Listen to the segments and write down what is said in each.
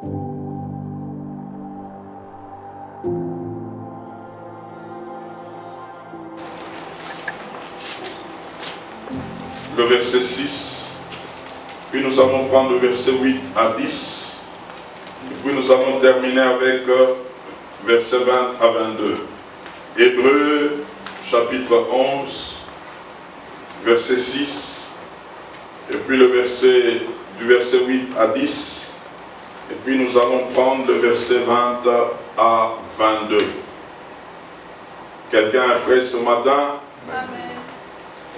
Le verset 6, puis nous allons prendre le verset 8 à 10, et puis nous allons terminer avec verset 20 à 22. Hébreux chapitre 11, verset 6, et puis du verset 8 à 10, et puis nous allons prendre le verset 20 à 22. Quelqu'un est prêt ce matin? Amen.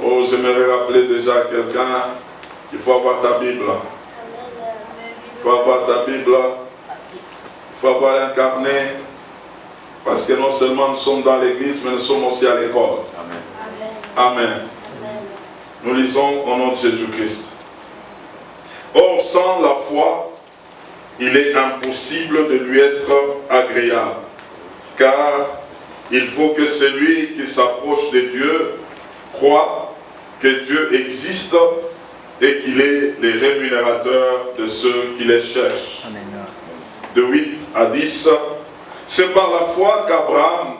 Oh, j'aimerais rappeler déjà à quelqu'un qu'il faut avoir ta Bible. Il faut avoir ta Bible. Il faut avoir un carnet. Parce que non seulement nous sommes dans l'église, mais nous sommes aussi à l'école. Amen. Amen. Nous lisons au nom de Jésus-Christ. Or, sans la foi, il est impossible de lui être agréable. Car il faut que celui qui s'approche de Dieu croit que Dieu existe et qu'il est les rémunérateurs de ceux qui les cherchent. Amen. De 8 à 10, c'est par la foi qu'Abraham,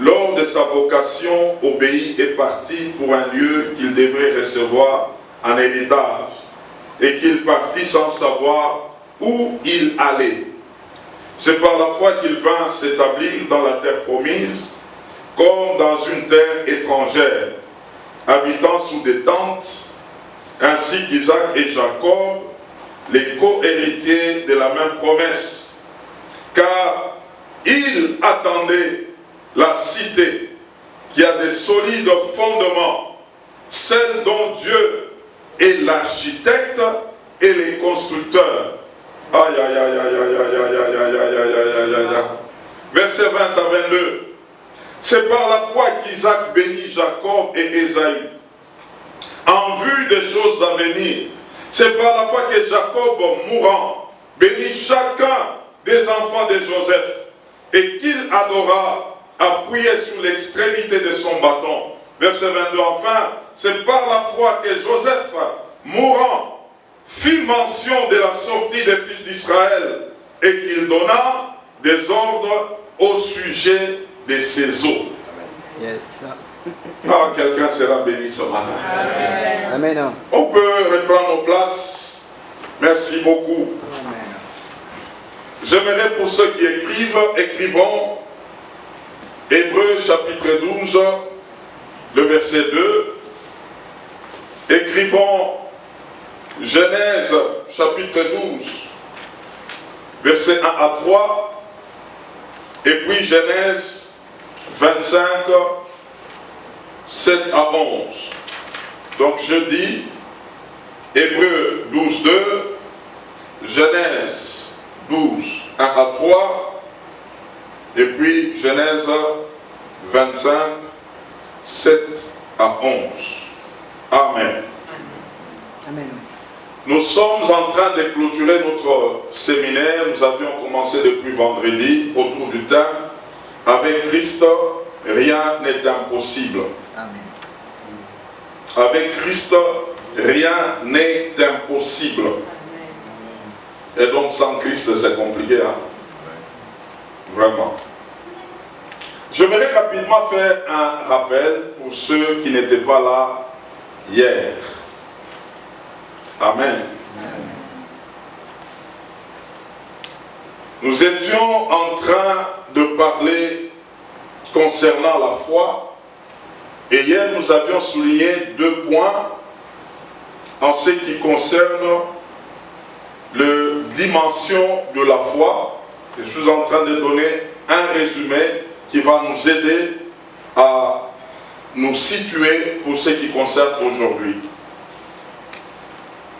lors de sa vocation, obéit et partit pour un lieu qu'il devrait recevoir en héritage, et qu'il partit sans savoir où il allait. C'est par la foi qu'il vint s'établir dans la terre promise, comme dans une terre étrangère, habitant sous des tentes, ainsi qu'Isaac et Jacob, les co-héritiers de la même promesse. Car ils attendaient la cité qui a des solides fondements, celle dont Dieu est l'architecte et les constructeurs. Aïe, aïe, aïe, aïe, aïe, aïe, aïe, aïe, aïe, aïe, aïe, aïe, aïe. Verset 20 à 22. C'est par la foi qu'Isaac bénit Jacob et Ésaü, en vue des choses à venir. C'est par la foi que Jacob, mourant, bénit chacun des enfants de Joseph, et qu'il adora, appuyé sur l'extrémité de son bâton. Verset 22, enfin, c'est par la foi que Joseph, mourant, fit mention de la sortie des fils d'Israël, et qu'il donna des ordres au sujet de ses eaux. Yes. Ah, quelqu'un sera béni ce matin. Amen. Amen. On peut reprendre nos places. Merci beaucoup. Amen. J'aimerais pour ceux qui écrivent, écrivons Hébreux chapitre 12, le verset 2. Écrivons Genèse chapitre 12, verset 1 à 3. Et puis Genèse 25, 7 à 11. Donc je dis Hébreux 12, 2, Genèse 12, 1 à 3, et puis Genèse 25, 7 à 11. Amen. Amen. Nous sommes en train de clôturer notre séminaire. Nous avions commencé depuis vendredi autour du thème avec Christ, rien n'est impossible. Amen. Avec Christ, rien n'est impossible. Et donc sans Christ, c'est compliqué. Hein? Vraiment. J'aimerais rapidement faire un rappel pour ceux qui n'étaient pas là hier. Amen. Nous étions en train de parler concernant la foi. Et hier, nous avions souligné 2 points en ce qui concerne la dimension de la foi. Je suis en train de donner un résumé qui va nous aider à nous situer pour ce qui concerne aujourd'hui.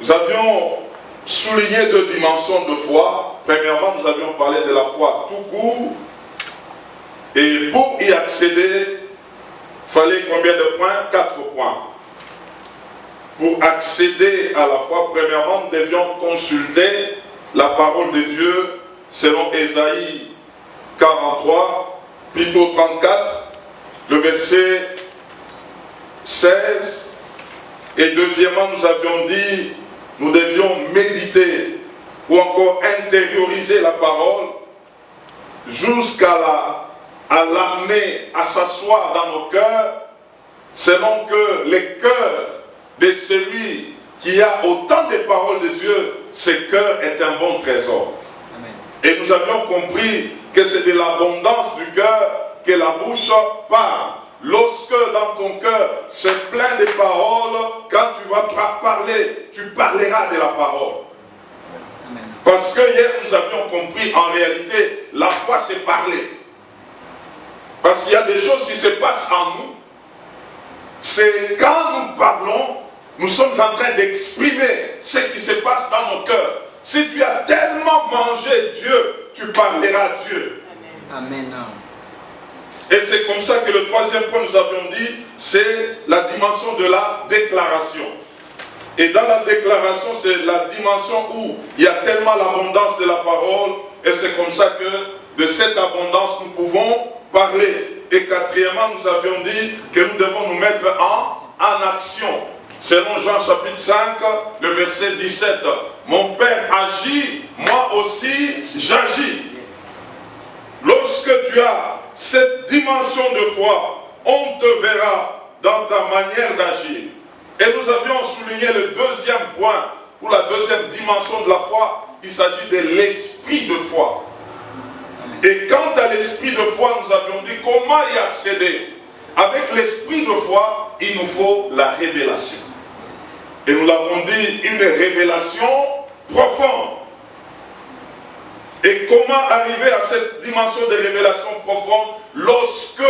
Nous avions souligné 2 dimensions de foi. Premièrement, nous avions parlé de la foi tout court. Et pour y accéder, il fallait combien de points? 4 points. Pour accéder à la foi, premièrement, nous devions consulter la parole de Dieu selon Ésaïe 43, plutôt 34, le verset 16. Et deuxièmement, nous avions dit, nous devions méditer ou encore intérioriser la parole jusqu'à l'amener à s'asseoir dans nos cœurs, selon que les cœurs de celui qui a autant de paroles de Dieu, ce cœur est un bon trésor. Amen. Et nous avions compris que c'est de l'abondance du cœur que la bouche parle. Lorsque dans ton cœur c'est plein de paroles, quand tu vas parler, tu parleras de la parole. Amen. Parce que hier nous avions compris, en réalité, la foi c'est parler. Parce qu'il y a des choses qui se passent en nous. C'est quand nous parlons, nous sommes en train d'exprimer ce qui se passe dans nos cœurs. Si tu as tellement mangé Dieu, tu parleras Dieu. Amen. Et c'est comme ça que le troisième point, nous avions dit, c'est la dimension de la déclaration. Et dans la déclaration, c'est la dimension où il y a tellement l'abondance de la parole, et c'est comme ça que de cette abondance, nous pouvons parler. Et quatrièmement, nous avions dit que nous devons nous mettre en action. Selon Jean chapitre 5, le verset 17. Mon Père agit, moi aussi j'agis. Lorsque tu as cette dimension de foi, on te verra dans ta manière d'agir. Et nous avions souligné le deuxième point, ou la deuxième dimension de la foi, il s'agit de l'esprit de foi. Et quant à l'esprit de foi, nous avions dit comment y accéder. Avec l'esprit de foi, il nous faut la révélation. Et nous l'avons dit, une révélation profonde. Et comment arriver à cette dimension de révélation profonde? Lorsque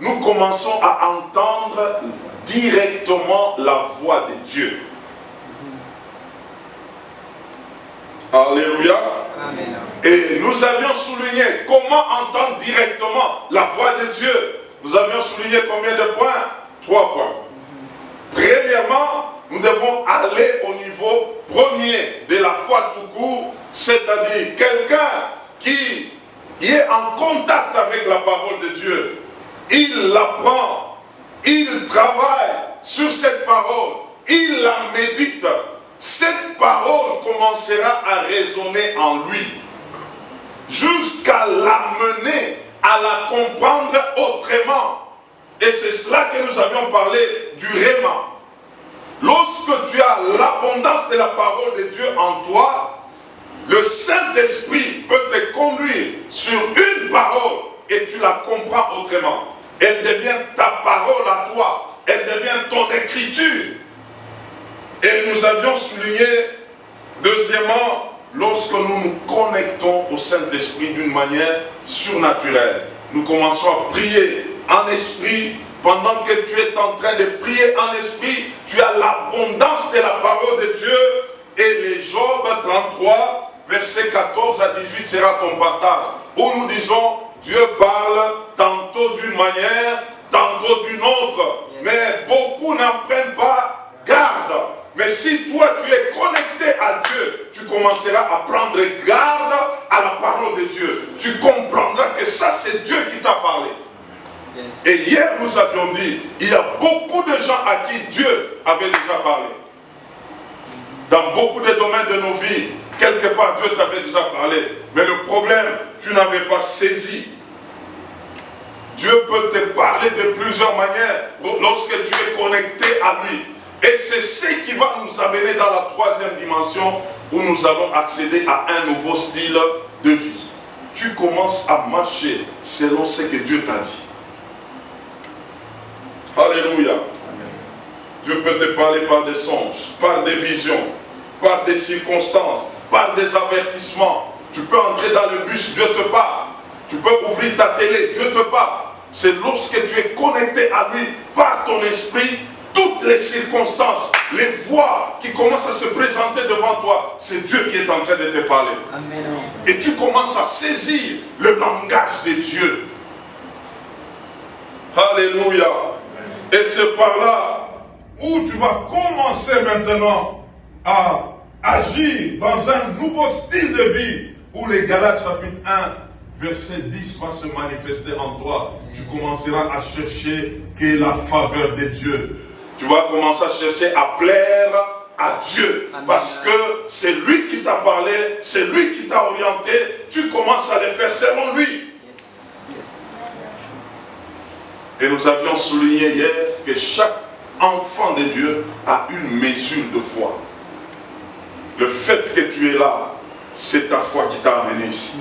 nous commençons à entendre directement la voix de Dieu. Alléluia. Amen. Et nous avions souligné comment entendre directement la voix de Dieu. Nous avions souligné combien de points? 3 points. Premièrement, nous devons aller au niveau premier de la foi tout court, c'est-à-dire quelqu'un qui est en contact avec la parole de Dieu. Il l'apprend, il travaille sur cette parole, il la médite. Cette parole commencera à résonner en lui, jusqu'à l'amener à la comprendre autrement. Et c'est cela que nous avions parlé du réma. Lorsque tu as l'abondance de la parole de Dieu en toi, le Saint-Esprit peut te conduire sur une parole et tu la comprends autrement. Elle devient ta parole à toi. Elle devient ton écriture. Et nous avions souligné, deuxièmement, lorsque nous nous connectons au Saint-Esprit d'une manière surnaturelle. Nous commençons à prier en esprit. Pendant que tu es en train de prier en esprit, tu as l'abondance de la parole de Dieu. Et les Job 33, verset 14 à 18 sera ton partage. Où nous disons, Dieu parle tantôt d'une manière, tantôt d'une autre. Mais beaucoup n'en prennent pas garde. Mais si toi tu es connecté à Dieu, tu commenceras à prendre garde à la parole de Dieu. Tu comprendras que ça c'est Dieu qui t'a parlé. Yes. Et hier nous avions dit, il y a beaucoup de gens à qui Dieu avait déjà parlé. Dans beaucoup de domaines de nos vies, quelque part Dieu t'avait déjà parlé. Mais le problème, tu n'avais pas saisi. Dieu peut te parler de plusieurs manières lorsque tu es connecté à lui. Et c'est ce qui va nous amener dans la troisième dimension où nous allons accéder à un nouveau style de vie. Tu commences à marcher selon ce que Dieu t'a dit. Alléluia. Dieu peut te parler par des songes, par des visions, par des circonstances, par des avertissements. Tu peux entrer dans le bus, Dieu te parle. Tu peux ouvrir ta télé, Dieu te parle. C'est lorsque tu es connecté à lui par ton esprit, toutes les circonstances, les voix qui commencent à se présenter devant toi, c'est Dieu qui est en train de te parler. Amen. Et tu commences à saisir le langage de Dieu. Alléluia. Et c'est par là où tu vas commencer maintenant à agir dans un nouveau style de vie où les Galates chapitre 1 verset 10 va se manifester en toi. Tu commenceras à chercher que la faveur de Dieu. Tu vas commencer à chercher à plaire à Dieu. Amen. Parce que c'est lui qui t'a parlé, c'est lui qui t'a orienté. Tu commences à les faire selon lui. Yes. Yes. Et nous avions souligné hier que chaque enfant de Dieu a une mesure de foi. Le fait que tu es là, c'est ta foi qui t'a amené ici.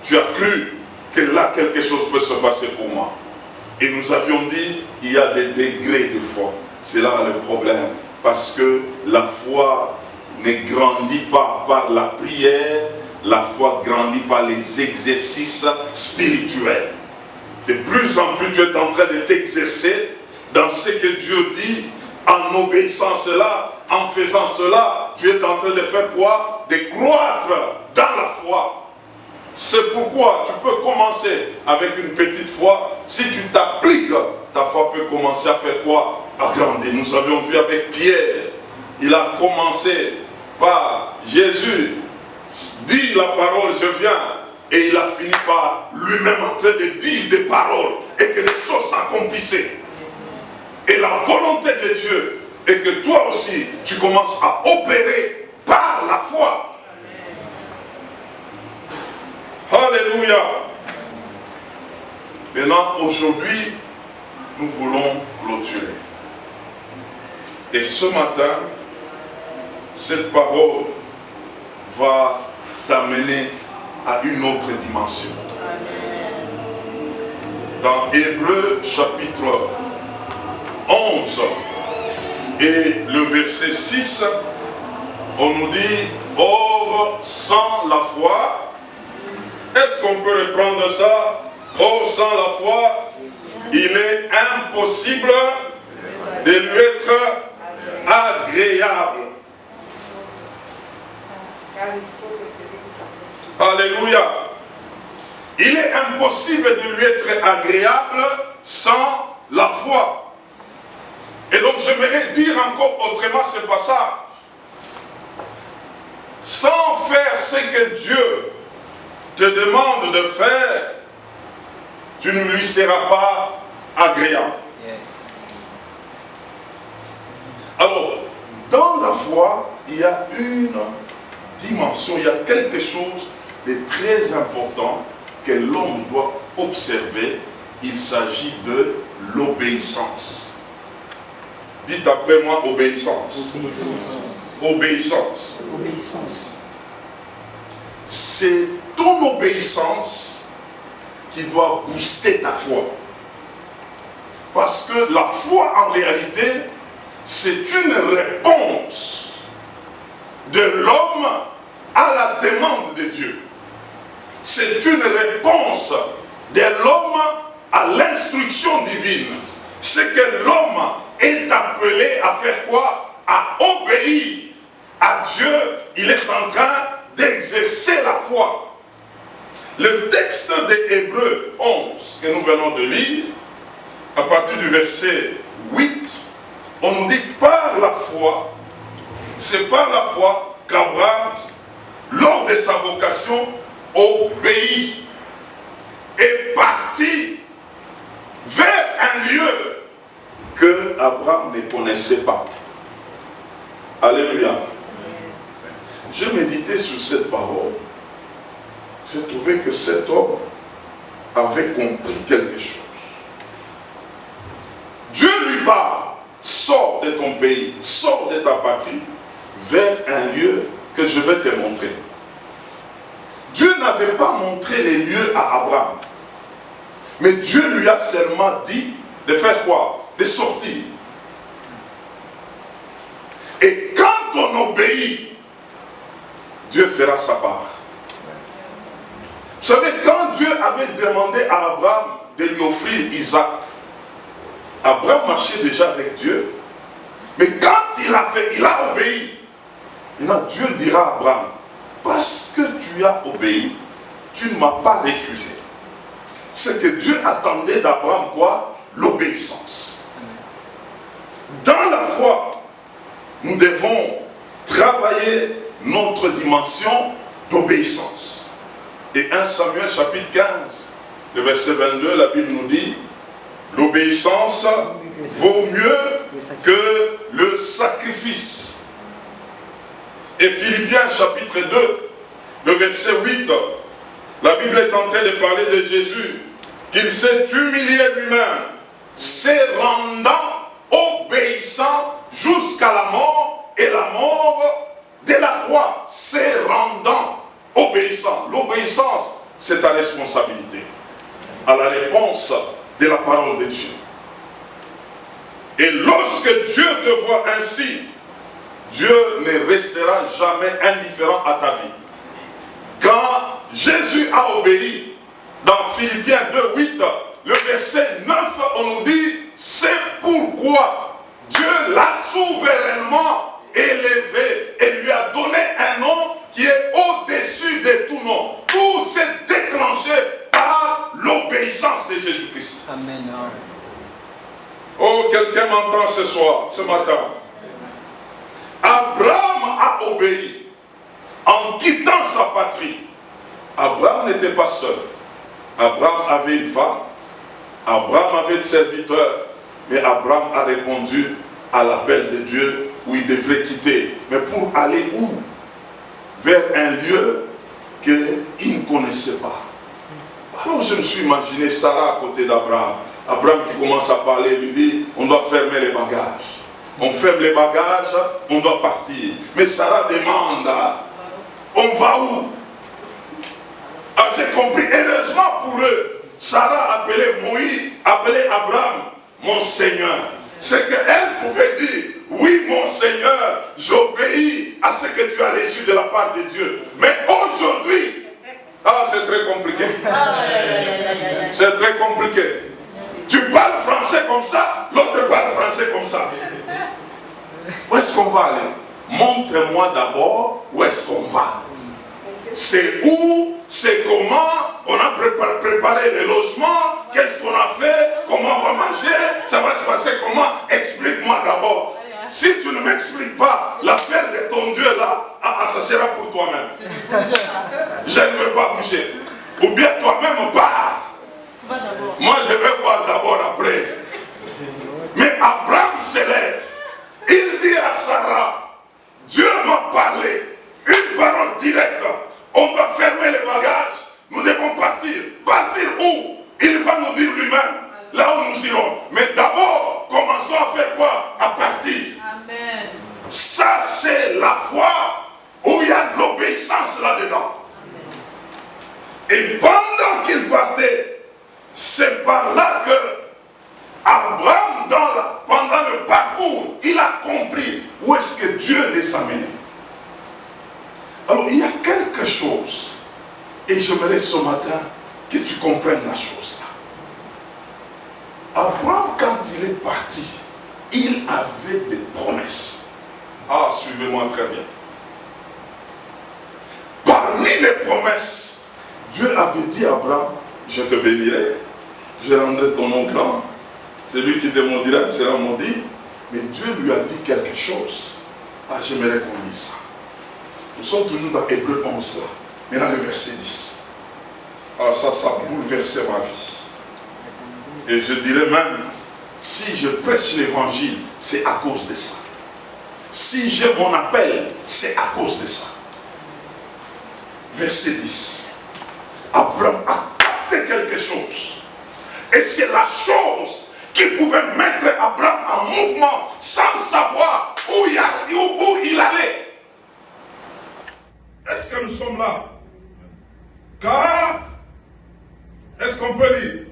Tu as cru que là quelque chose peut se passer pour moi. Et nous avions dit, il y a des degrés de foi. C'est là le problème. Parce que la foi ne grandit pas par la prière, la foi grandit par les exercices spirituels. De plus en plus tu es en train de t'exercer dans ce que Dieu dit, en obéissant cela, en faisant cela, tu es en train de faire quoi? De croître dans la foi. C'est pourquoi tu peux commencer avec une petite foi. Si tu t'appliques, ta foi peut commencer à faire quoi? À grandir. Nous avions vu avec Pierre, il a commencé par Jésus, dit la parole, je viens. Et il a fini par lui-même en train de dire des paroles et que les choses s'accomplissaient. Et la volonté de Dieu est que toi aussi, tu commences à opérer par la foi. Alléluia. Maintenant, aujourd'hui, nous voulons clôturer. Et ce matin, cette parole va t'amener à une autre dimension. Dans Hébreux chapitre 11 et le verset 6, on nous dit, or sans la foi, est-ce qu'on peut reprendre ça? Or sans la foi, il est impossible de lui être agréable. Alléluia. Il est impossible de lui être agréable sans la foi. Et donc j'aimerais dire encore autrement ce passage. Sans faire ce que Dieu te demande de faire, tu ne lui seras pas agréable. Yes. Alors, dans la foi, il y a une dimension, il y a quelque chose de très important que l'homme doit observer. Il s'agit de l'obéissance. Dites après moi, obéissance. Obéissance. Obéissance. Obéissance. C'est ton obéissance qui doit booster ta foi. Parce que la foi, en réalité, c'est une réponse de l'homme à la demande de Dieu. C'est une réponse de l'homme à l'instruction divine. C'est que l'homme est appelé à faire quoi? À obéir à Dieu. Il est en train d'exercer la foi. Le texte de Hébreux 11 que nous venons de lire, à partir du verset 8, on nous dit par la foi, c'est par la foi qu'Abraham, lors de sa vocation, obéit et parti vers un lieu que Abraham ne connaissait pas. Alléluia. Je méditais sur cette parole. J'ai trouvé que cet homme avait compris quelque chose. Dieu lui parle, sors de ton pays, sors de ta patrie, vers un lieu que je vais te montrer. Dieu n'avait pas montré les lieux à Abraham. Mais Dieu lui a seulement dit de faire quoi? De sortir. Et quand on obéit, Dieu fera sa part. Vous savez, quand Dieu avait demandé à Abraham de lui offrir Isaac, Abraham marchait déjà avec Dieu. Mais quand il a obéi, maintenant Dieu dira à Abraham, parce que tu as obéi, tu ne m'as pas refusé. C'est que Dieu attendait d'Abraham quoi? L'obéissance. Dans la foi, nous devons travailler notre dimension d'obéissance. Et 1 Samuel chapitre 15, le verset 22, la Bible nous dit, l'obéissance vaut mieux que le sacrifice. Et Philippiens chapitre 2, le verset 8, la Bible est en train de parler de Jésus, qu'il s'est humilié lui-même, se rendant obéissant jusqu'à la mort, et la mort de la croix, se rendant obéissant. L'obéissance, c'est ta responsabilité à la réponse de la parole de Dieu. Et lorsque Dieu te voit ainsi, Dieu ne restera jamais indifférent à ta vie. Quand Jésus a obéi, dans Philippiens 2, 8, le verset 9, on nous dit, c'est pourquoi Dieu l'a souverainement élevé et lui a donné un nom qui est au-dessus de tout nom. Tout s'est déclenché par l'obéissance de Jésus-Christ. Amen. Oh, quelqu'un m'entend ce soir, ce matin. Abraham a obéi en quittant sa patrie. Abraham n'était pas seul. Abraham avait une femme. Abraham avait des serviteurs. Mais Abraham a répondu à l'appel de Dieu où il devrait quitter. Mais pour aller où? Vers un lieu qu'il ne connaissait pas. Alors je me suis imaginé Sarah à côté d'Abraham. Abraham qui commence à parler, lui dit, on doit fermer les bagages. On ferme les bagages, on doit partir. Mais Sarah demande, on va où? Alors j'ai compris, heureusement pour eux, Sarah appelait Moïse, appelait Abraham, mon Seigneur. C'est qu'elle pouvait dire, oui mon Seigneur, j'obéis à ce que tu as reçu de la part de Dieu. Mais aujourd'hui, c'est très compliqué. C'est très compliqué. Tu parles français comme ça, l'autre parle français comme ça. Où est-ce qu'on va aller? Montre-moi d'abord où est-ce qu'on va. C'est où, c'est comment, on a préparé le logement, qu'est-ce qu'on a fait, comment on va manger, ça va se passer comment? Explique-moi d'abord. Si tu ne m'expliques pas l'affaire de ton Dieu là, ça sera pour toi-même. Je ne veux pas bouger. Ou bien toi-même pars. Moi je vais voir d'abord après. Mais Abraham s'élève. Il dit à Sarah, Dieu m'a parlé, une parole directe. On doit fermer les bagages, nous devons partir. Partir où? Il va nous dire lui-même, là où nous irons. Mais d'abord, commençons à faire quoi? À partir. Amen. Ça, c'est la foi où il y a l'obéissance là-dedans. Et pendant qu'il partait, c'est par là que Abraham, pendant le parcours, il a compris où est-ce que Dieu les a menés. Alors, il y a quelque chose, et j'aimerais ce matin que tu comprennes la chose là. Abraham, quand il est parti, il avait des promesses. Suivez-moi très bien. Parmi les promesses, Dieu avait dit à Abraham, je te bénirai, je rendrai ton nom grand, celui qui te maudira sera maudit. Mais Dieu lui a dit quelque chose. J'aimerais qu'on dise ça. Nous sommes toujours dans Hébreux 11 là, mais dans le verset 10. Ça a bouleversé ma vie. Et je dirais même, si je prêche l'évangile, c'est à cause de ça. Si j'ai mon appel, c'est à cause de ça. Verset 10. Abraham a capté quelque chose. Et c'est la chose qui pouvait mettre Abraham en mouvement sans savoir où il allait. Est-ce que nous sommes là? Car, est-ce qu'on peut lire?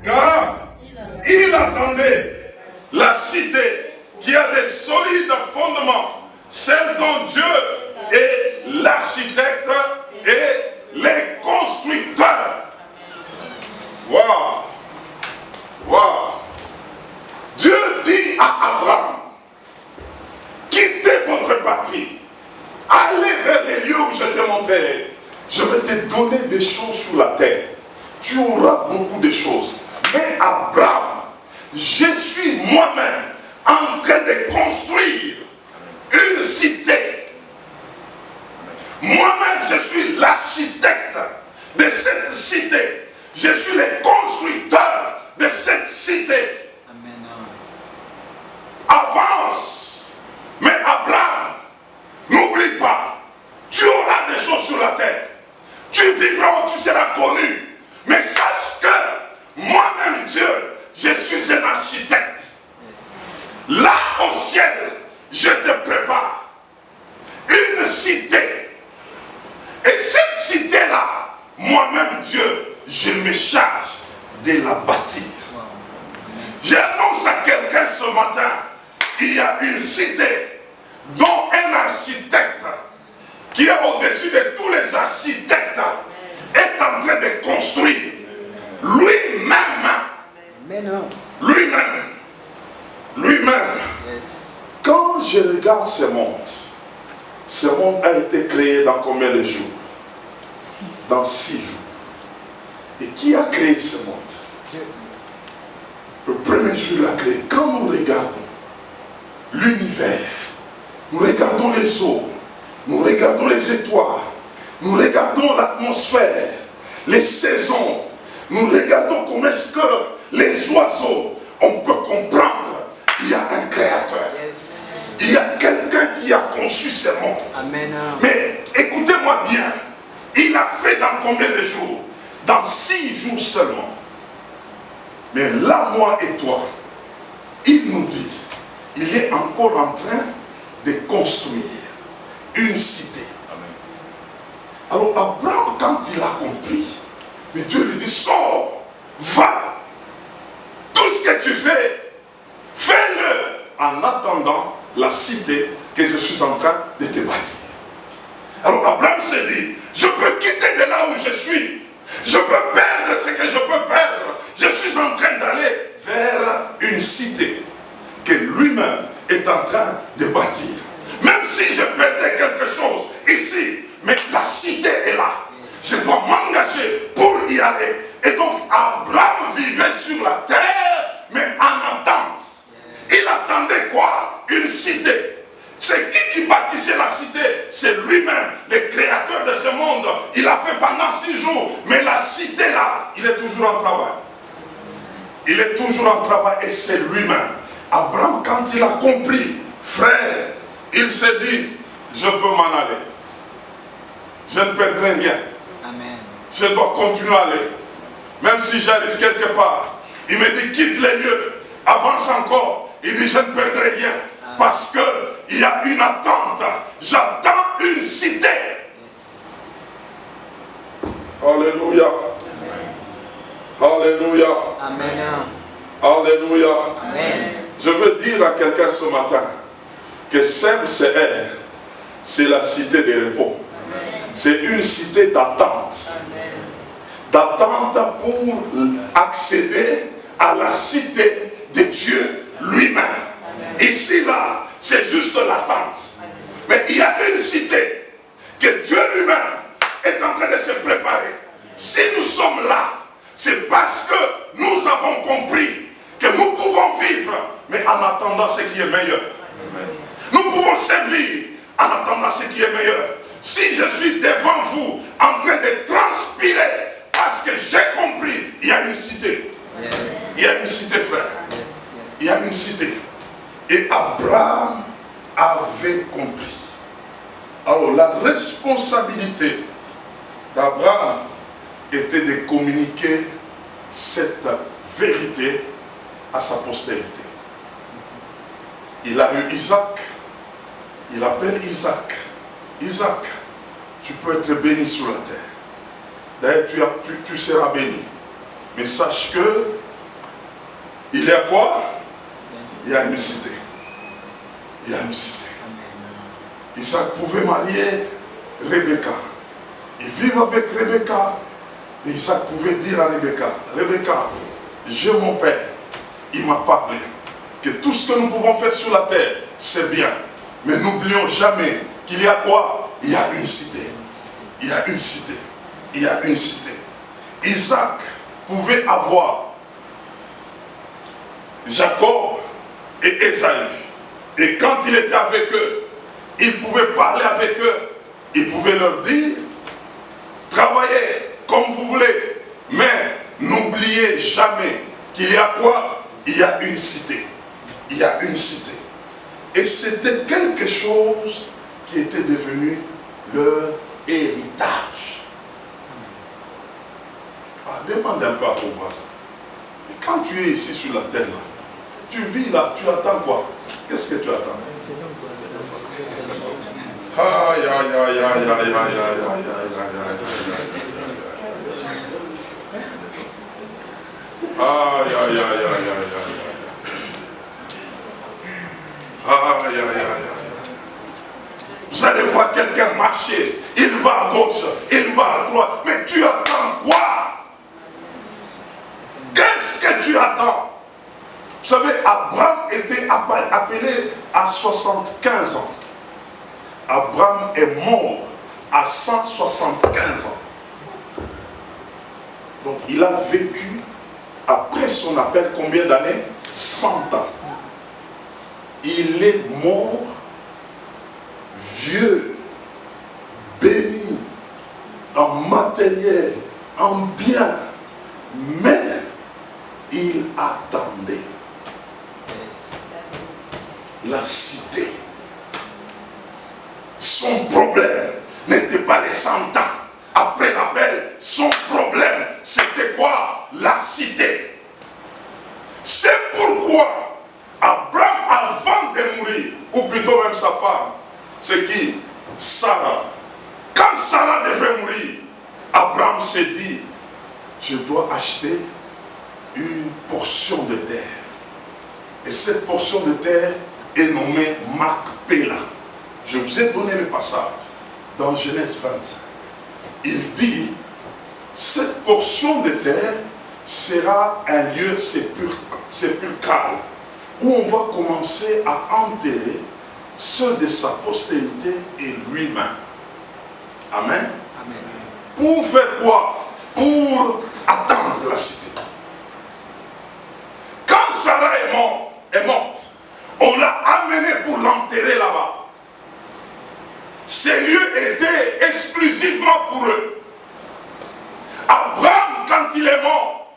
Car il attendait la cité qui a des solides fondements, celle dont Dieu est l'architecte et les constructeurs. Wow. Dieu dit à Abraham, quittez votre patrie, allez vers les lieux où je te montrerai. Je vais te donner des choses sur la terre. Tu auras beaucoup de choses. Mais Abraham, je suis moi-même en train de construire une cité. Moi-même, je suis l'architecte de cette cité. Je suis le constructeur de cette cité. Amen. architecte qui est au-dessus de tous les architectes est en train de construire lui-même. Lui-même. Lui-même. Yes. Quand je regarde ce monde a été créé dans combien de jours? Dans 6 jours. Et qui a créé ce monde? Dieu. Le premier jour, il a créé. Quand nous regardons l'univers, nous regardons les eaux, nous regardons les étoiles, nous regardons l'atmosphère, les saisons, nous regardons comment est-ce que les oiseaux, on peut comprendre qu'il y a un créateur. Yes. Il y a quelqu'un qui a conçu ce monde. Amen. Mais écoutez-moi bien, il a fait dans combien de jours? Dans 6 jours seulement. Mais là, moi et toi, il nous dit, il est encore en train de construire une cité. Alors Abraham, quand il a compris, mais Dieu lui dit, sors, va, tout ce que tu fais, fais-le en attendant la cité que je suis en train de te bâtir. Alors Abraham s'est dit, je peux quitter de là où je suis, je peux perdre ce que je peux perdre, je suis en train d'aller vers une cité que lui-même est en train de bâtir. Même si je perdais quelque chose ici, mais la cité est là. Je dois m'engager pour y aller. Et donc Abraham vivait sur la terre, mais en attente. Il attendait quoi? Une cité. C'est qui bâtissait la cité? C'est lui-même, le créateur de ce monde. Il a fait pendant 6 jours. Mais la cité là, il est toujours en travail. Il est toujours en travail et c'est lui-même. Abraham, quand il a compris, frère, il s'est dit, je peux m'en aller. Je ne perdrai rien. Amen. Je dois continuer à aller. Même si j'arrive quelque part, il me dit, quitte les lieux, avance encore. Il dit, je ne perdrai rien. Amen. Parce qu'il y a une attente. J'attends une cité. Yes. Alléluia. Alléluia. Amen. Alléluia. Amen. Je veux dire à quelqu'un ce matin que CMCR, c'est la cité de repos. C'est une cité d'attente. D'attente pour accéder à la cité de Dieu lui-même. Ici, là, c'est juste l'attente. Mais il y a une cité que Dieu lui-même est en train de se préparer. Si nous sommes là, c'est parce que nous avons compris que nous pouvons vivre, mais en attendant ce qui est meilleur. Nous pouvons servir en attendant ce qui est meilleur. Si je suis devant vous en train de transpirer, parce que j'ai compris, il y a une cité. Yes. Il y a une cité, frère. Yes, yes. Il y a une cité. Et Abraham avait compris. Alors la responsabilité d'Abraham était de communiquer cette vérité à sa postérité. Il a eu Isaac. Il appelle Isaac. Isaac, tu peux être béni sur la terre. D'ailleurs, tu seras béni. Mais sache que il y a quoi? Il y a une cité. Il y a une cité. Isaac pouvait marier Rebecca. Il vivait avec Rebecca. Et Isaac pouvait dire à Rebecca, Rebecca, j'ai mon père. Il m'a parlé que tout ce que nous pouvons faire sur la terre, c'est bien. Mais n'oublions jamais qu'il y a quoi? Il y a une cité. Il y a une cité. Il y a une cité. Isaac pouvait avoir Jacob et Esaü. Et quand il était avec eux, il pouvait parler avec eux. Il pouvait leur dire, travaillez comme vous voulez. Mais n'oubliez jamais qu'il y a quoi? Il y a une cité. Il y a une cité. Et c'était quelque chose qui était devenu leur héritage. Ah, demande un peu à ton voisin. Et quand tu es ici sur la terre, là, tu vis là, tu attends quoi? Qu'est-ce que tu attends? Aïe, aïe, aïe, aïe, aïe, aïe, aïe, aïe, aïe, aïe, aïe, aïe, aïe. Aïe, aïe, aïe, aïe. Vous allez voir quelqu'un marcher. Il va à gauche, il va à droite. Mais tu attends quoi? Qu'est-ce que tu attends? Vous savez, Abraham était appelé à 75 ans. Abraham est mort à 175 ans. Donc il a vécu, après son appel, combien d'années? 100 ans. Il est mort vieux, béni, en matériel, en bien, mais il attendait la cité. Son problème n'était pas les 100 ans après l'appel. Son problème, c'était quoi? La cité. C'est pourquoi Abraham, avant de mourir, ou plutôt même sa femme, c'est qui? Sarah. Quand Sarah devait mourir, Abraham s'est dit, je dois acheter une portion de terre. Et cette portion de terre est nommée Macpéla. Je vous ai donné le passage dans Genèse 25. Il dit, cette portion de terre sera un lieu sépulcral où on va commencer à enterrer ceux de sa postérité et lui-même. Amen. Amen. Pour faire quoi? Pour attendre la cité. Quand Sarah est morte, on l'a amenée pour l'enterrer là-bas. Ces lieux étaient exclusivement pour eux. Abraham, quand il est mort,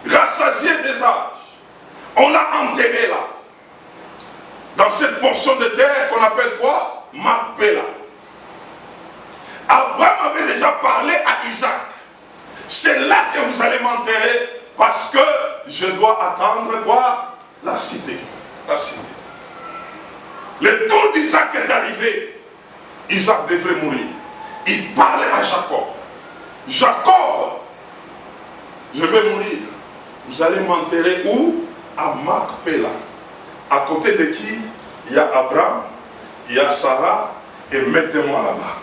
rassasié des âges, on l'a enterré là. Dans cette portion de terre qu'on appelle quoi? Macpéla. Abraham avait déjà parlé à Isaac. C'est là que vous allez m'enterrer parce que je dois attendre quoi? La cité. La cité. Le tour d'Isaac est arrivé. Isaac devait mourir. Il parlait à Jacob. Jacob, je vais mourir. Vous allez m'enterrer où? À Macpéla. À côté de qui? Il y a Abraham, il y a Sarah, et mettez-moi là-bas.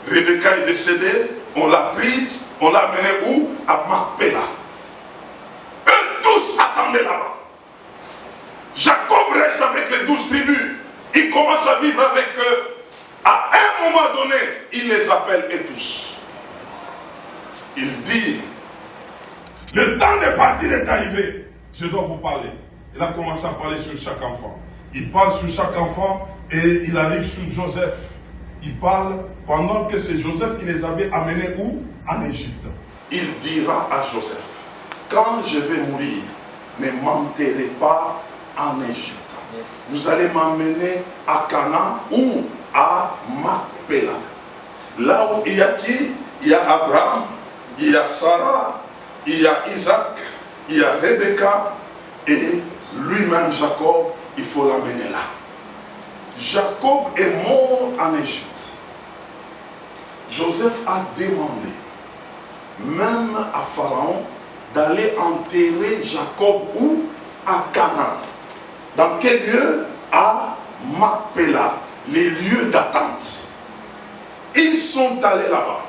Rebecca est décédée, on l'a prise, on l'a amenée où? À Macpéla. Eux tous attendaient là-bas. Jacob reste avec les 12 tribus. Il commence à vivre avec eux. À un moment donné, il les appelle et tous. Il dit, le temps de partir est arrivé. Je dois vous parler. Il a commencé à parler sur chaque enfant. Il parle sur chaque enfant et il arrive sur Joseph. Il parle pendant que c'est Joseph qui les avait amenés où? En Égypte. Il dira à Joseph, quand je vais mourir, ne m'enterrez pas en Égypte. Yes. Vous allez m'emmener à Canaan ou à Macpéla. Là où il y a qui? Il y a Abraham, il y a Sarah, il y a Isaac, il y a Rebecca et lui-même Jacob, il faut l'amener là. Jacob est mort en Égypte. Joseph a demandé, même à Pharaon, d'aller enterrer Jacob où? À Canaan. Dans quel lieu? À Macpéla, les lieux d'attente. Ils sont allés là-bas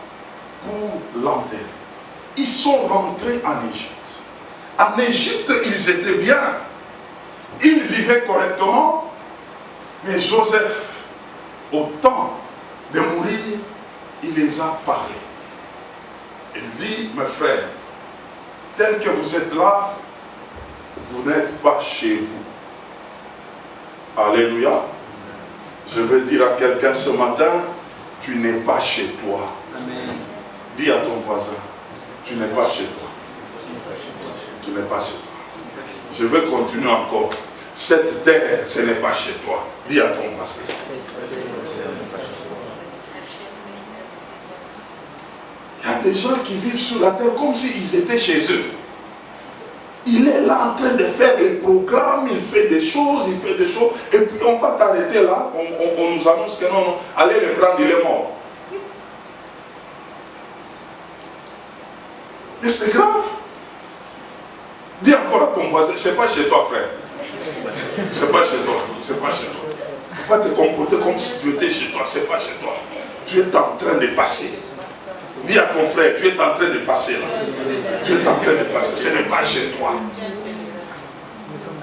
pour l'enterrer. Ils sont rentrés en Égypte. En Égypte, ils étaient bien. Ils vivaient correctement. Mais Joseph, au temps de mourir, il les a parlé. Il dit, mes frères, tel que vous êtes là, vous n'êtes pas chez vous. Alléluia. Je veux dire à quelqu'un ce matin, tu n'es pas chez toi. Amen. Dis à ton voisin, tu n'es pas chez toi. Tu n'es pas chez toi. Je vais continuer encore. Cette terre, ce n'est pas chez toi. Dis à ton voisin. Il y a des gens qui vivent sur la terre comme s'ils étaient chez eux. Il est là en train de faire des programmes, il fait des choses, et puis on va t'arrêter là, on nous annonce que non, allez le prendre, il est mort. Mais c'est grave. Dis encore à ton voisin, c'est pas chez toi, frère. C'est pas chez toi, c'est pas chez toi. Il ne faut pas te comporter comme si tu étais chez toi. c'est pas chez toi. Tu es en train de passer. Dis à ton frère, tu es en train de passer là. Tu es en train de passer. Ce n'est pas chez toi.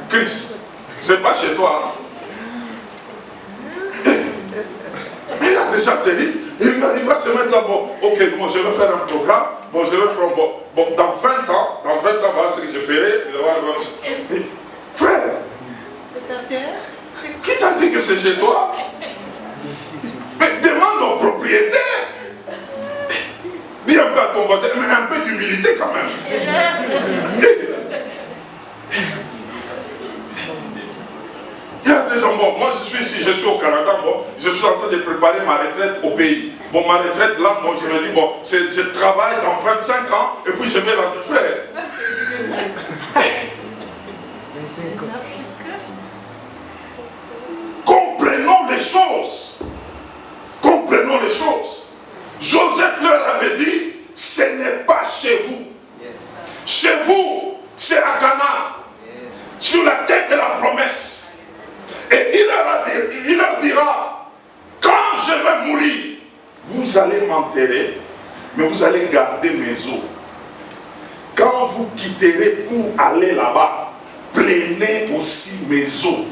Christ, c'est pas chez toi. Mais il a déjà dit, il va se mettre là, bon, ok, bon, je vais faire un programme, bon, je vais prendre, bon, dans 20 ans, voilà ce que je ferai. Frère, qui t'a dit que c'est chez toi? Mais demande au propriétaire. Dis un peu à ton voisin, mais un peu d'humilité quand même. Il y a des gens, bon, moi je suis ici, je suis au Canada, bon, je suis en train de préparer ma retraite au pays. Bon, ma retraite là, bon, je me dis, bon, je travaille dans 25 ans, et puis je vais rentrer. Frère. Comprenons les choses. Comprenons les choses. Joseph leur avait dit, ce n'est pas chez vous. Yes. Chez vous, c'est à Canaan. Yes. Sur la tête de la promesse. Et il leur dira, quand je vais mourir, vous allez m'enterrer, mais vous allez garder mes os. Quand vous quitterez pour aller là-bas, prenez aussi mes os.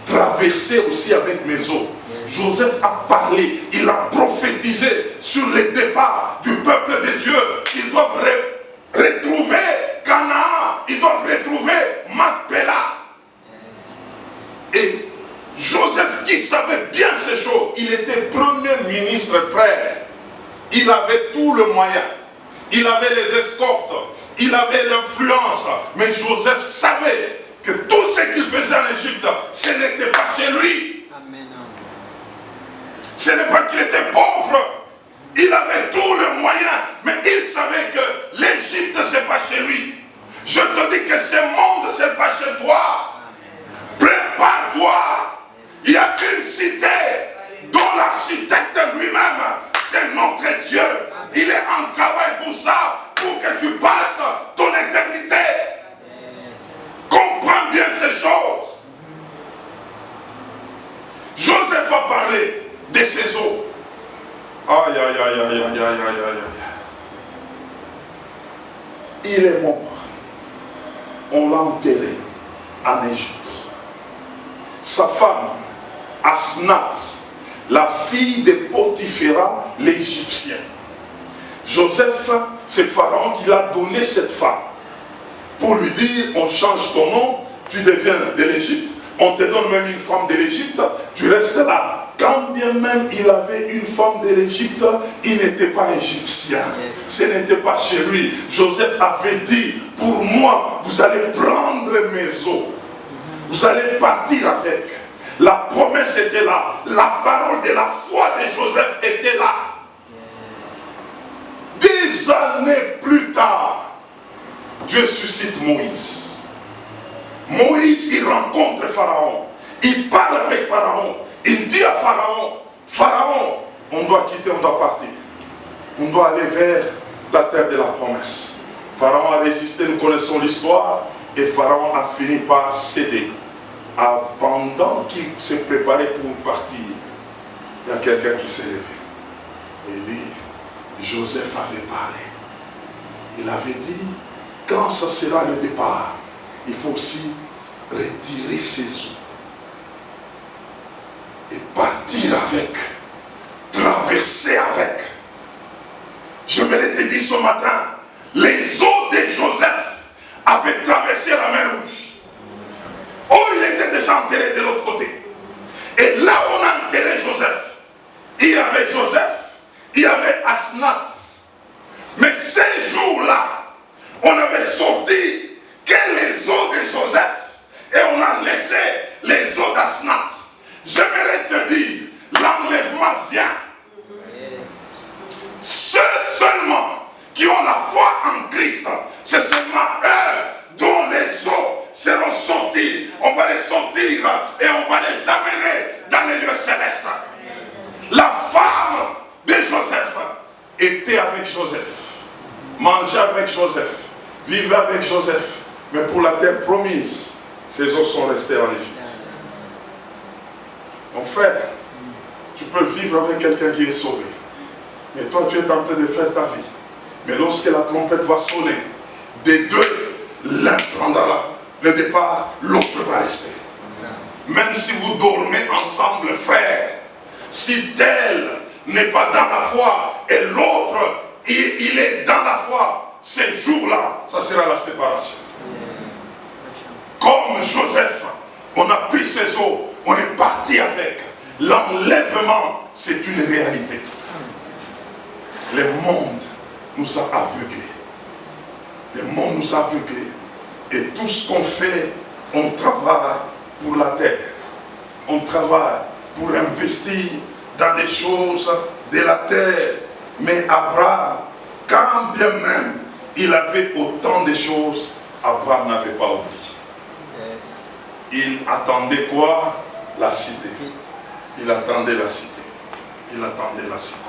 Traversez aussi avec mes os. Joseph a parlé, il a prophétisé sur le départ du peuple de Dieu. Ils doivent retrouver Canaan, ils doivent retrouver Macpéla. Et Joseph, qui savait bien ces choses, il était premier ministre, frère. Il avait tout le moyen. Il avait les escortes. Il avait l'influence. Mais Joseph savait que tout ce qu'il faisait en Égypte, ce n'était pas chez lui. Amen. Ce n'est pas qu'il était pauvre. Il avait tout le moyen. Mais il savait que l'Égypte, ce n'est pas chez lui. Je te dis que ce monde, ce n'est pas chez toi. Prépare-toi. Il y a une cité dont l'architecte lui-même, c'est notre Dieu. Il est en travail pour ça, pour que tu passes ton éternité. Comprends bien ces choses. Joseph a parlé de ses eaux. Aïe, aïe, aïe, aïe, aïe, aïe, aïe, aïe. Il est mort. On l'a enterré en Égypte. Sa femme, Asnath, la fille de Potiphéra, l'Égyptien. Joseph, c'est Pharaon qui l'a donné cette femme. Pour lui dire, on change ton nom, tu deviens de l'Égypte, on te donne même une femme de l'Égypte, tu restes là. Quand bien même il avait une femme de l'Égypte, il n'était pas égyptien. Yes. Ce n'était pas chez lui. Joseph avait dit, pour moi, vous allez prendre mes os. Vous allez partir avec. La promesse était là. La parole de la foi de Joseph était là. Yes. 10 années plus tard, Dieu suscite Moïse. Moïse, il rencontre Pharaon. Il parle avec Pharaon. Il dit à Pharaon, Pharaon, on doit quitter, on doit partir. On doit aller vers la terre de la promesse. Pharaon a résisté, nous connaissons l'histoire. Et Pharaon a fini par céder. Pendant qu'il se préparait pour partir, il y a quelqu'un qui s'est levé. Et il dit, Joseph avait parlé. Il avait dit, quand ce sera le départ, il faut aussi retirer ses os. Et partir avec. Traverser avec. Je me l'ai dit ce matin, les os de Joseph avaient traversé la mer Rouge. Oh, il était déjà enterré de l'autre côté. Et là où on a enterré Joseph, il y avait Joseph, il y avait Asnath. Mais ces jours-là, on avait sorti que les os de Joseph et on a laissé les os d'Asnath. J'aimerais te dire, l'enlèvement vient. Yes. Ceux seulement qui ont la foi en Christ, c'est seulement eux dont les os seront sortis. On va les sortir et on va les amener dans les lieux célestes. La femme de Joseph était avec Joseph, mangeait avec Joseph, vivait avec Joseph. Mais pour la terre promise, ses os sont restés en Égypte. Mon frère, tu peux vivre vivre avec quelqu'un qui est sauvé. Mais toi, tu es en train de faire ta vie. Mais lorsque la trompette va sonner, des deux, l'un prendra le départ, l'autre va rester. Même si vous dormez ensemble, frère, si tel n'est pas dans la foi et l'autre, il est dans la foi, ces jours-là, ça sera la séparation. Comme Joseph, on a pris ses os, on est parti avec. L'enlèvement, c'est une réalité. Le monde nous a aveuglés. Le monde nous a aveuglés. Et tout ce qu'on fait, on travaille pour la terre. On travaille pour investir dans les choses de la terre. Mais Abraham, quand bien même il avait autant de choses, Abraham n'avait pas oublié. Il attendait quoi? La cité. Il attendait la cité. Il attendait la cité.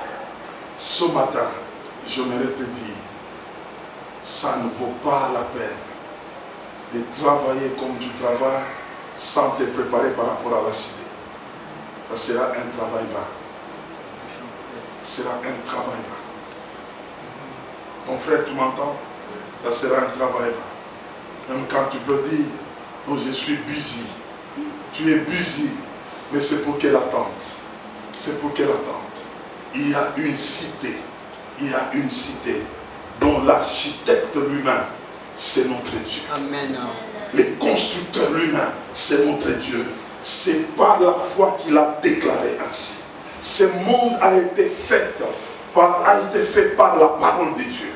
Ce matin, j'aimerais te dire, ça ne vaut pas la peine de travailler comme tu travailles sans te préparer par rapport à la cité. Ça sera un travail vain. Ça sera un travail vain. Mon frère, tu m'entends? Ça sera un travail vain. Même quand tu peux dire, non, je suis busy. Tu es busy, mais c'est pour quelle attente? C'est pour quelle attente? Il y a une cité. Il y a une cité dont l'architecte lui-même, c'est notre Dieu. Amen. Le constructeur lui-même, c'est notre Dieu. C'est par la foi qu'il a déclaré ainsi. Ce monde a été fait par la parole de Dieu.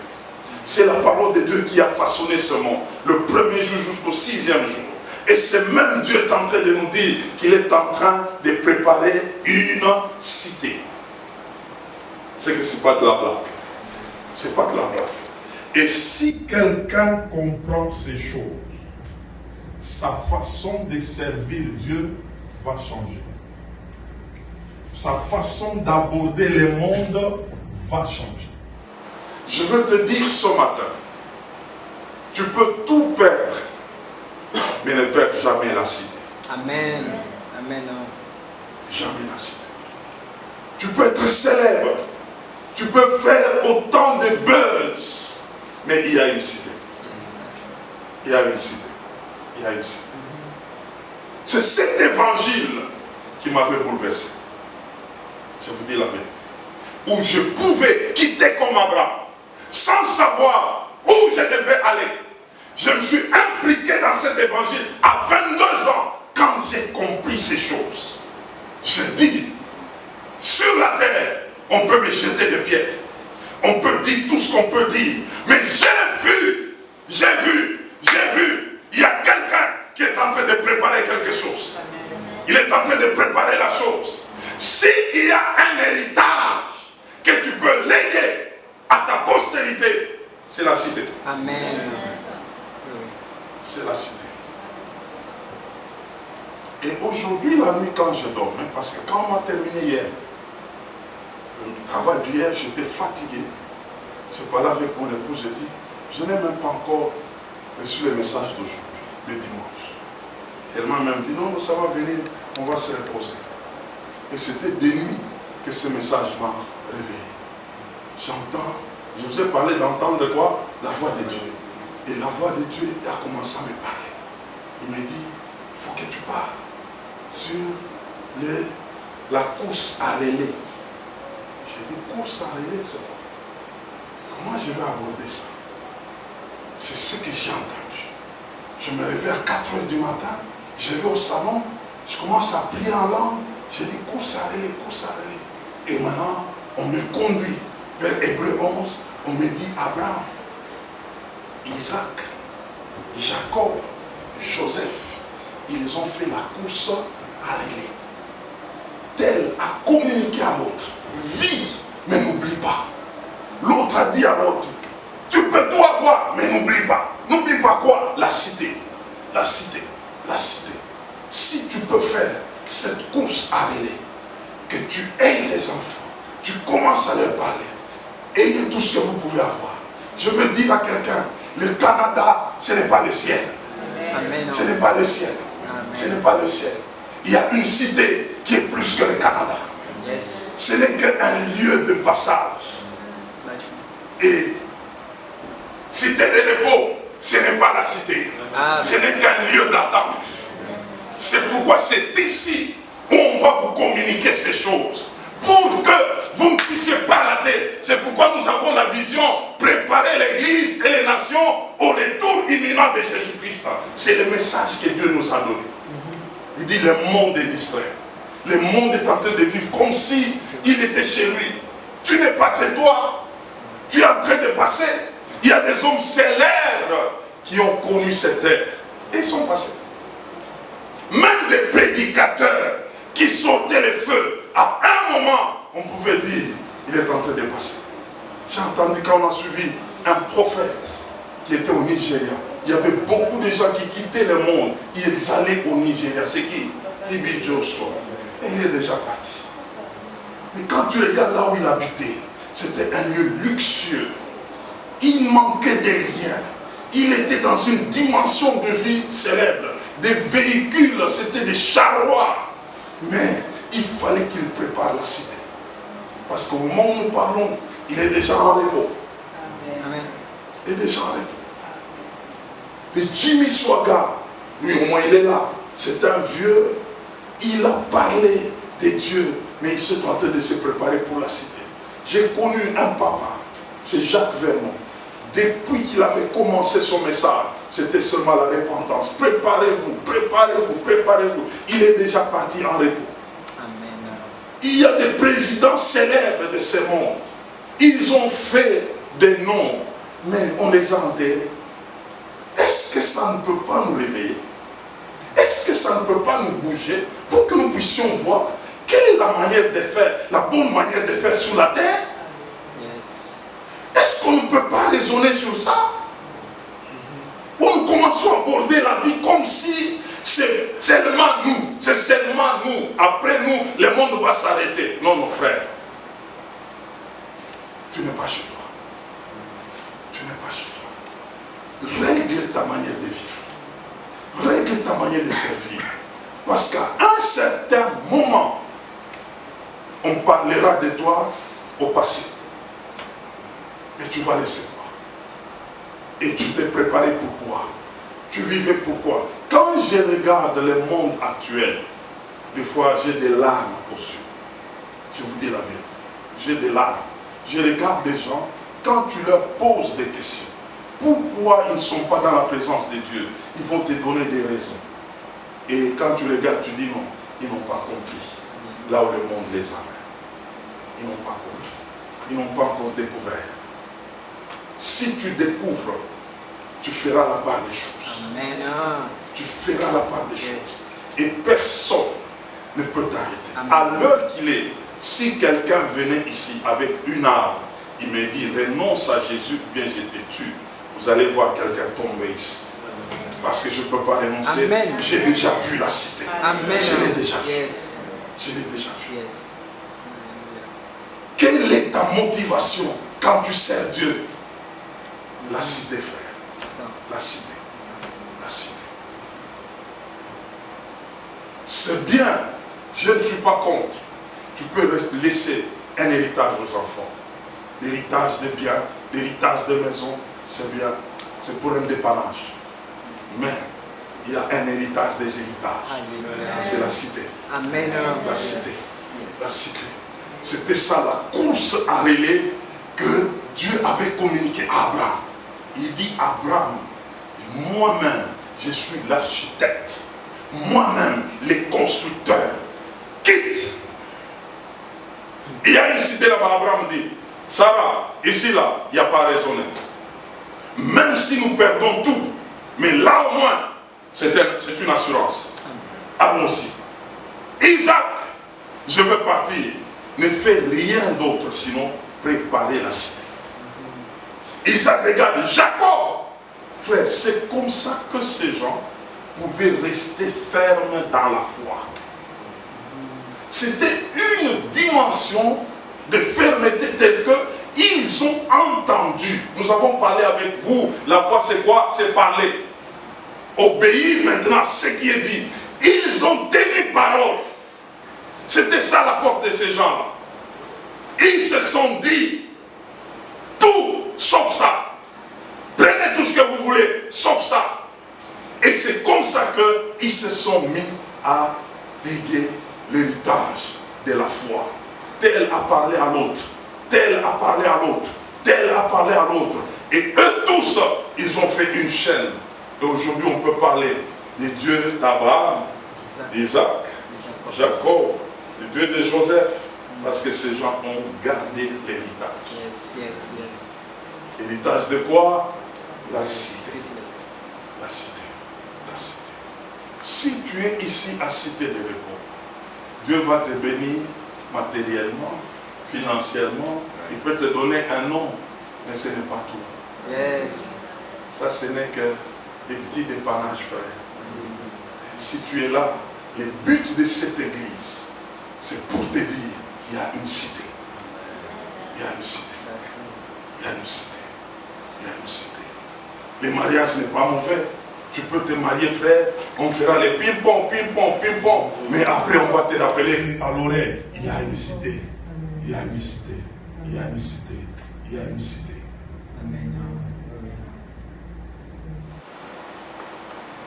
C'est la parole de Dieu qui a façonné ce monde. Le premier jour jusqu'au 6e jour. Et c'est même Dieu est en train de nous dire qu'il est en train de préparer une cité. C'est que ce n'est pas de la blague. Ce n'est pas de la blague. Et si quelqu'un comprend ces choses, sa façon de servir Dieu va changer. Sa façon d'aborder le monde va changer. Je veux te dire ce matin, tu peux tout perdre, mais ne perds jamais la cité. Amen. Amen. Jamais la cité. Tu peux être célèbre, tu peux faire autant de buzz, mais il y a une cité. Il y a une cité. Il y a une cité. C'est cet évangile qui m'avait bouleversé. Je vous dis la vérité. Où je pouvais quitter comme Abraham, sans savoir où je devais aller. Je me suis impliqué dans cet évangile à 22 ans, quand j'ai compris ces choses. Je dis, sur la terre, on peut me jeter des pierres. On peut dire tout ce qu'on peut dire. Mais j'ai vu, il y a quelqu'un qui est en train de préparer quelque chose. Il est en train de préparer la chose. S'il y a un héritage que tu peux léguer à ta postérité, c'est la cité. Amen. C'est la cité. Et aujourd'hui, la nuit, quand je dormais, parce que quand on m'a terminé hier, le travail d'hier, j'étais fatigué. Je parlais avec mon épouse, j'ai dit, je n'ai même pas encore reçu le message d'aujourd'hui, le dimanche. Elle m'a même dit, non, ça va venir, on va se reposer. Et c'était de nuit que ce message m'a réveillé. J'entends, je vous ai parlé d'entendre quoi? La voix de Dieu. Et la voix de Dieu a commencé à me parler. Il me dit, il faut que tu parles sur la course à relais. J'ai dit, course à relais, c'est quoi? Comment je vais aborder ça? C'est ce que j'ai entendu. Je me réveille à 4 h du matin, je vais au salon, je commence à prier en langue, je dis course à relais, course à relais. Et maintenant, on me conduit vers Hébreux 11, on me dit Abraham, Isaac, Jacob, Joseph, ils ont fait la course à relais. Tel a communiqué à l'autre, vis, mais n'oublie pas. L'autre a dit à l'autre, tu peux tout avoir, mais n'oublie pas. N'oublie pas quoi? La cité. La cité. La cité. Si tu peux faire cette course à relais, que tu aies des enfants, tu commences à leur parler. Ayez tout ce que vous pouvez avoir. Je veux dire à quelqu'un, le Canada, ce n'est pas le ciel. Amen. Ce n'est pas le ciel. Amen. Ce n'est pas le ciel. Il y a une cité qui est plus que le Canada. Yes. Ce n'est qu'un lieu de passage. Et cité de repos, ce n'est pas la cité. Ce n'est qu'un lieu d'attente. C'est pourquoi c'est ici où on va vous communiquer ces choses. Pour que vous ne puissiez pas rater. C'est pourquoi nous avons la vision, préparer l'Église et les nations au retour imminent de Jésus-Christ. C'est le message que Dieu nous a donné. Il dit le monde est distrait. Le monde est en train de vivre comme si il était chez lui. Tu n'es pas chez toi. Tu es en train de passer. Il y a des hommes célèbres qui ont connu cette terre. Et ils sont passés. Même des prédicateurs qui sautaient les feux. À un moment, on pouvait dire, il est en train de passer. J'ai entendu quand on a suivi un prophète qui était au Nigeria. Il y avait beaucoup de gens qui quittaient le monde. Ils allaient au Nigeria. C'est qui? T.B. Joshua. Et il est déjà parti. Mais quand tu regardes là où il habitait, c'était un lieu luxueux. Il manquait de rien. Il était dans une dimension de vie célèbre. Des véhicules, c'était des charrois. Mais il fallait qu'il prépare la cité. Parce qu'au moment où nous parlons, il est déjà en repos. Amen. Il est déjà en repos. Et Jimmy Swaggart, lui au moins il est là. C'est un vieux. Il a parlé de Dieu, mais il s'est en train de se préparer pour la cité. J'ai connu un papa, c'est Jacques Vernon. Depuis qu'il avait commencé son message, c'était seulement la repentance. Préparez-vous, préparez-vous, préparez-vous. Il est déjà parti en repos. Amen. Il y a des présidents célèbres de ce monde. Ils ont fait des noms, mais on les a enterrés. Est-ce que ça ne peut pas nous réveiller? Est-ce que ça ne peut pas nous bouger pour que nous puissions voir quelle est la manière de faire, la bonne manière de faire sur la terre? Yes. Est-ce qu'on ne peut pas raisonner sur ça? Ou nous commençons à aborder la vie comme si c'est seulement nous, c'est seulement nous. Après nous, le monde va s'arrêter. Non, mon frère. Tu n'es pas chez toi. Tu n'es pas chez toi. Règle ta manière de vivre. Règle ta manière de servir. Parce qu'à un certain moment, on parlera de toi au passé. Et tu vas laisser voir. Et tu t'es préparé pourquoi? Tu vivais pourquoi? Quand je regarde le monde actuel, des fois j'ai des larmes aux yeux. Je vous dis la vérité. J'ai des larmes. Je regarde des gens, quand tu leur poses des questions, pourquoi ils ne sont pas dans la présence de Dieu, ils vont te donner des raisons. Et quand tu regardes, tu dis non, ils n'ont pas compris là où le monde les amène. Ils n'ont pas compris. Ils n'ont pas encore découvert. Si tu découvres, tu feras la part des choses. Amen. Tu feras la part des choses. Yes. Et personne ne peut t'arrêter. À l'heure qu'il est, si quelqu'un venait ici avec une arme, il me dit renonce à Jésus ou bien je te tue, vous allez voir quelqu'un tomber ici. Parce que je ne peux pas renoncer. Amen. J'ai déjà vu la cité. Amen. Je l'ai déjà vu. Yes. Je l'ai déjà vu. Yes. Quelle est ta motivation quand tu sers Dieu? La cité, frère. C'est ça. La cité. C'est ça. La cité. C'est bien. Je ne suis pas contre. Tu peux laisser un héritage aux enfants. L'héritage de biens, l'héritage de maisons, c'est bien. C'est pour un dépannage. Mais il y a un héritage des héritages. Alléluia. C'est la cité. Amen. La cité. Yes. La cité. C'était ça la course à relais que Dieu avait communiqué à Abraham. Il dit Abraham, moi-même, je suis l'architecte. Moi-même, les constructeurs. Quitte. Il y a une cité là-bas, Abraham dit, Sarah, ici là, il n'y a pas à raisonner. Même si nous perdons tout, mais là au moins, c'est une assurance. Allons-y. Isaac, je veux partir. Ne fais rien d'autre sinon préparer la cité. Isaac regarde Jacob. Frère, c'est comme ça que ces gens pouvaient rester fermes dans la foi. C'était une dimension de fermeté telle que ils ont entendu. Nous avons parlé avec vous. La foi, c'est quoi? C'est parler. Obéir maintenant à ce qui est dit. Ils ont tenu parole. C'était ça la force de ces gens-là. Ils se sont dit, tout sauf ça. Prenez tout ce que vous voulez, sauf ça. Et c'est comme ça qu'ils se sont mis à léguer l'héritage de la foi. Tel a parlé à l'autre, tel a parlé à l'autre, tel a parlé à l'autre. Et eux tous, ils ont fait une chaîne. Et aujourd'hui, on peut parler des dieux d'Abraham, d'Isaac, Jacob, des dieux de Joseph. Parce que ces gens ont gardé l'héritage. Yes, yes, yes. Héritage de quoi? La cité. Christ. La cité. La cité. Si tu es ici à Cité de Repos, Dieu va te bénir matériellement, financièrement. Il peut te donner un nom, mais ce n'est pas tout. Yes. Ça, ce n'est que des petits dépannages, frère. Si tu es là, le but de cette église, c'est pour te dire, il y a une cité. Il y a une cité. Il y a une cité. Il y a une cité. Le mariage n'est pas mauvais. Tu peux te marier, frère. On fera les ping-pong, ping-pong, ping-pong. Mais après, on va te rappeler à l'oreille. Il y a une cité. Il y a une cité. Il y a une cité. Il y a une cité. Amen.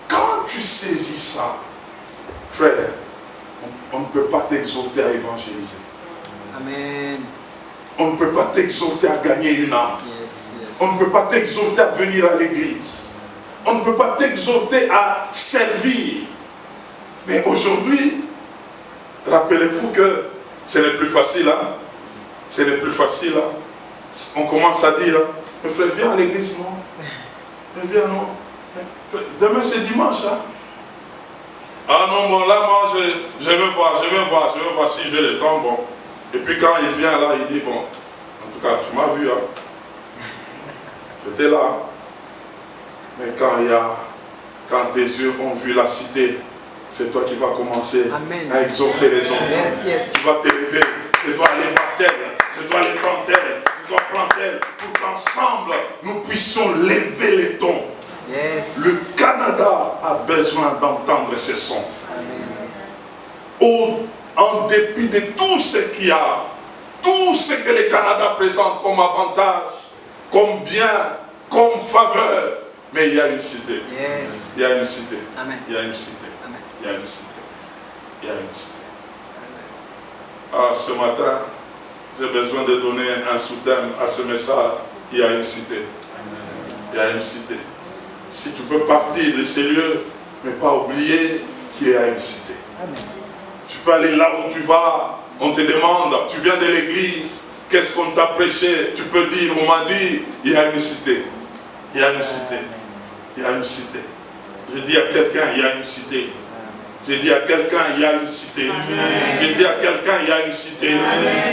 Quand tu saisis ça, frère, on ne peut pas t'exhorter à évangéliser. Amen. On ne peut pas t'exhorter à gagner une âme. Yes, yes. On ne peut pas t'exhorter à venir à l'église. On ne peut pas t'exhorter à servir. Mais aujourd'hui, rappelez-vous que c'est le plus facile. Hein? C'est le plus facile. Hein? On commence à dire, mais frère, viens à l'église, non? Mais viens, non? Mais, demain c'est dimanche. Hein? Ah non, bon, là, moi, je veux voir si j'ai le temps, bon. Et puis quand il vient là, il dit, bon, en tout cas, tu m'as vu, hein. J'étais là. Hein. Mais quand tes yeux ont vu la cité, c'est toi qui vas commencer Amen. À exhorter les autres. Yes, yes. Tu vas te lever, tu dois aller voir tel, tu dois aller prendre tel, tu dois prendre tel, pour qu'ensemble, nous puissions lever les tons. Yes. Le Canada a besoin d'entendre ces sons. Amen. En dépit de tout ce qu'il y a, tout ce que le Canada présente comme avantage, comme bien, comme faveur, mais il y a une cité. Yes. Il y a une cité. Amen. Il y a une cité. Amen. Il y a une cité. Il y a une cité. Ah, ce matin, j'ai besoin de donner un sous-thème à ce message. Il y a une cité. Il y a une cité. Si tu peux partir de ces lieux, mais pas oublier qu'il y a une cité. Amen. Tu peux aller là où tu vas, on te demande, tu viens de l'église, qu'est-ce qu'on t'a prêché? Tu peux dire, on m'a dit, il y a une cité. Il y a une cité. Il y a une cité. Je dis à quelqu'un, il y a une cité. Je dis à quelqu'un, il y a une cité. Je dis à quelqu'un, il y a une cité.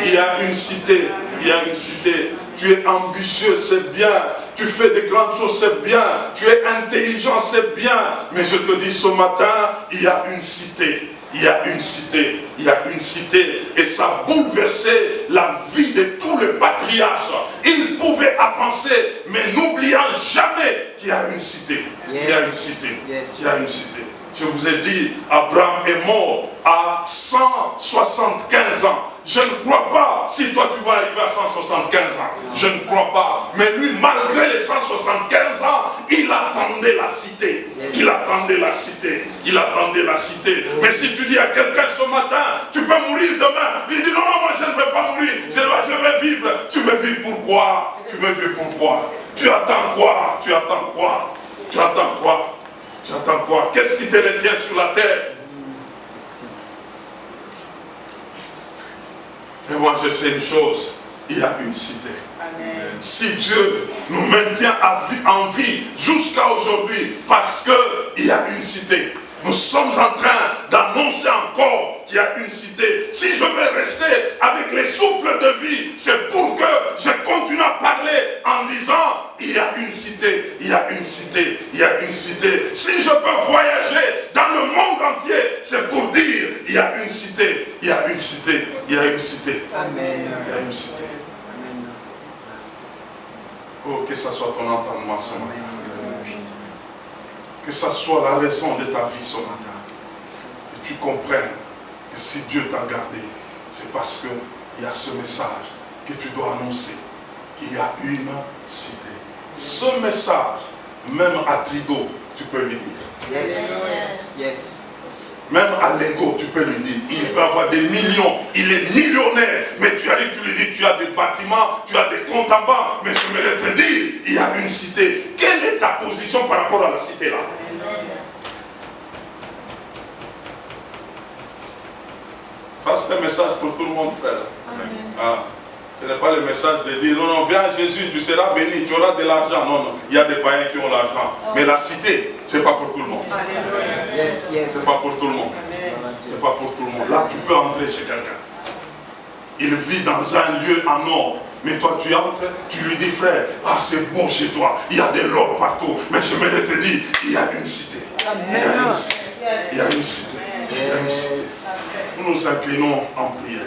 Il y a une cité. Il y a une cité. Tu es ambitieux, c'est bien. Tu fais de grandes choses, c'est bien. Tu es intelligent, c'est bien. Mais je te dis ce matin, il y a une cité. Il y a une cité, il y a une cité, et ça a bouleversé la vie de tous les patriarches. Ils pouvaient avancer, mais n'oubliant jamais qu'il y a une cité. Yes. Il y a une cité. Yes. Il y a une cité. Je vous ai dit, Abraham est mort à 175 ans. Je ne crois pas, si toi tu vas arriver à 175 ans, je ne crois pas. Mais lui, malgré les 175 ans, il attendait la cité. Il attendait la cité. Il attendait la cité. Mais si tu dis à quelqu'un ce matin, tu peux mourir demain, il dit non, non, moi je ne vais pas mourir, je vais vivre. Tu veux vivre pourquoi? Tu veux vivre pourquoi? Tu attends quoi? Tu attends quoi? Tu attends quoi? Tu attends quoi? Qu'est-ce qui te retient sur la terre? Et moi je sais une chose, il y a une cité. Amen. Si Dieu nous maintient en vie jusqu'à aujourd'hui, parce qu'il y a une cité. Nous sommes en train d'annoncer encore qu'il y a une cité. Si je veux rester avec les souffles de vie, c'est pour que je continue à parler en disant, il y a une cité, il y a une cité, il y a une cité. Si je peux voyager dans le monde entier, c'est pour dire, il y a une cité, il y a une cité, il y a une cité. Amen. Il y a une cité. Oh, que ce soit ton entendement ce matin. Que ce soit la raison de ta vie ce matin. Que tu comprennes que que si Dieu t'a gardé, c'est parce qu'il y a ce message que tu dois annoncer. Il y a une cité. Ce message, même à Trigo, tu peux lui dire. Yes. Yes. Même à l'ego, tu peux lui dire. Il peut avoir des millions, il est millionnaire, mais tu arrives, tu lui dis, tu as des bâtiments, tu as des comptes en banque, mais je voudrais te dire, il y a une cité. Quelle est ta position par rapport à la cité là? Ça, c'est un message pour tout le monde, frère. Ah, ce n'est pas le message de dire, non, non, viens Jésus, tu seras béni, tu auras de l'argent. Non, non, il y a des païens qui ont l'argent. Mais la cité, ce n'est pas pour tout le monde. Yes, yes. Ce n'est pas pour tout le monde. Ce n'est pas pour tout le monde. Là, tu peux entrer chez quelqu'un. Il vit dans un lieu en or. Mais toi, tu entres, tu lui dis, frère, ah, c'est bon chez toi. Il y a de l'or partout. Mais je me te dire, il y a une cité. Il y a une cité. Il y a une cité. Il y a une cité. Nous nous inclinons en prière.